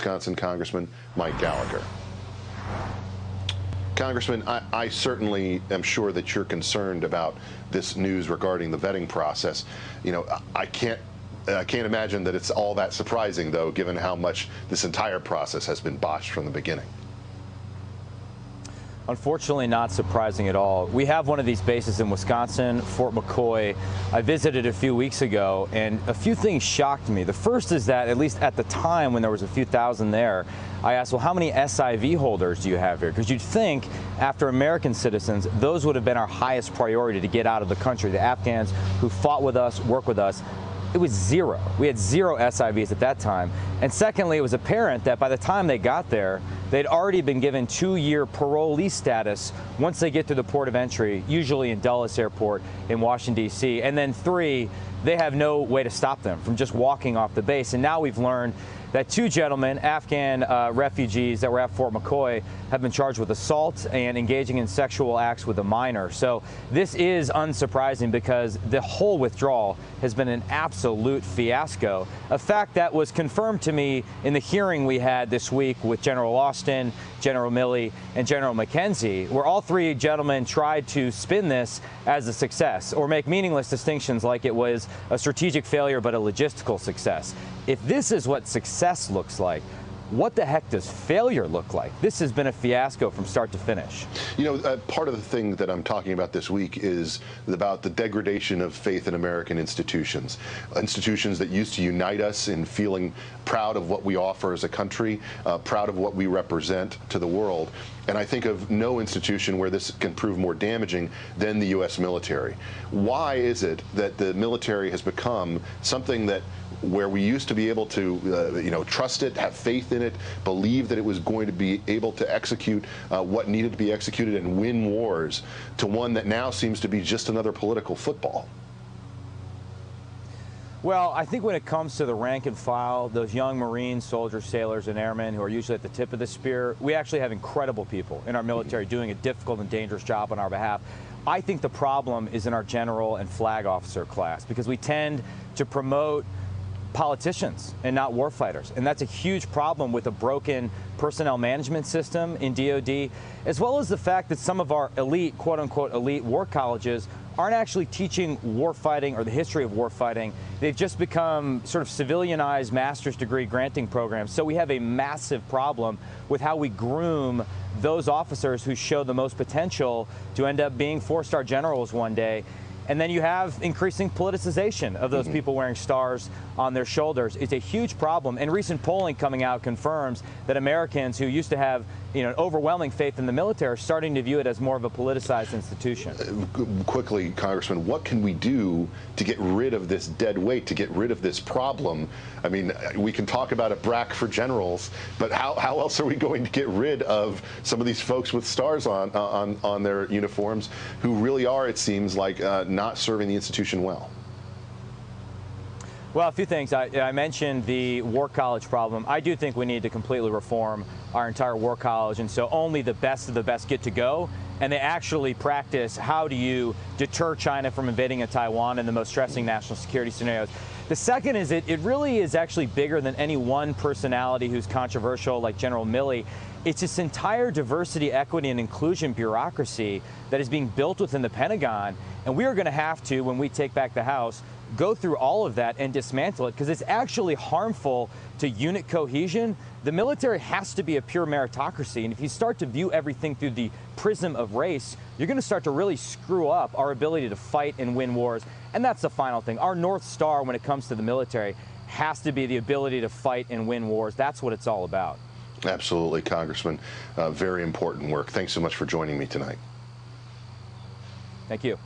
Wisconsin Congressman Mike Gallagher. Congressman, I certainly am sure that you're concerned about this news regarding the vetting process. You know, I can't imagine that it's all that surprising, though, given how much this entire process has been botched from the beginning. Unfortunately, not surprising at all. We have one of these bases in Wisconsin, Fort McCoy. I visited a few weeks ago, and a few things shocked me. The first is that, at least at the time when there was a few thousand there, I asked, well, how many SIV holders do you have here? Because you'd think, after American citizens, those would have been our highest priority to get out of the country. The Afghans who fought with us, worked with us, it was zero. We had zero SIVs at that time. And secondly, it was apparent that by the time they got there, they'd already been given 2-year parolee status once they get to the port of entry, usually in Dulles Airport in Washington, D.C. And then 3, they have no way to stop them from just walking off the base. And now we've learned that 2 gentlemen, Afghan refugees that were at Fort McCoy, have been charged with assault and engaging in sexual acts with a minor. So this is unsurprising because the whole withdrawal has been an absolute fiasco, a fact that was confirmed to me in the hearing we had this week with General Austin, General Milley, and General McKenzie, where all 3 gentlemen tried to spin this as a success or make meaningless distinctions like it was a strategic failure but a logistical success. If this is what success looks like, what the heck does failure look like? This has been a fiasco from start to finish. You know, part of the thing that I'm talking about this week is about the degradation of faith in American institutions. Institutions that used to unite us in feeling proud of what we offer as a country, proud of what we represent to the world. And I think of no institution where this can prove more damaging than the U.S. military. Why is it that the military has become something that where we used to be able to, trust it, have faith in it, believe that it was going to be able to execute what needed to be executed and win wars, to one that now seems to be just another political football? Well, I think when it comes to the rank and file, those young Marines, soldiers, sailors, and airmen who are usually at the tip of the spear, we actually have incredible people in our military doing a difficult and dangerous job on our behalf. I think the problem is in our general and flag officer class because we tend to promote politicians and not warfighters. And that's a huge problem with a broken personnel management system in DOD, as well as the fact that some of our elite, quote-unquote, elite war colleges aren't actually teaching warfighting or the history of warfighting. They've just become sort of civilianized master's degree granting programs. So we have a massive problem with how we groom those officers who show the most potential to end up being 4-star generals one day. And then you have increasing politicization of those people wearing stars on their shoulders. It's a huge problem. And recent polling coming out confirms that Americans who used to have an overwhelming faith in the military are starting to view it as more of a politicized institution. Quickly, Congressman, what can we do to get rid of this dead weight, to get rid of this problem? I mean, we can talk about a BRAC for generals, but how else are we going to get rid of some of these folks with stars on their uniforms who really are, it seems like, not serving the institution well? Well, a few things. I mentioned the war college problem. I do think we need to completely reform our entire war college, and so only the best of the best get to go, and they actually practice how do you deter China from invading Taiwan in the most stressing national security scenarios. The second is it really is actually bigger than any one personality who's controversial like General Milley. It's this entire diversity, equity, and inclusion bureaucracy that is being built within the Pentagon, and we are going to have to, when we take back the House, go through all of that and dismantle it because it's actually harmful to unit cohesion. The military has to be a pure meritocracy, and if you start to view everything through the prism of race, you're going to start to really screw up our ability to fight and win wars. And that's the final thing. Our North Star when it comes to the military has to be the ability to fight and win wars. That's what it's all about. Absolutely, Congressman. Very important work. Thanks so much for joining me tonight. Thank you.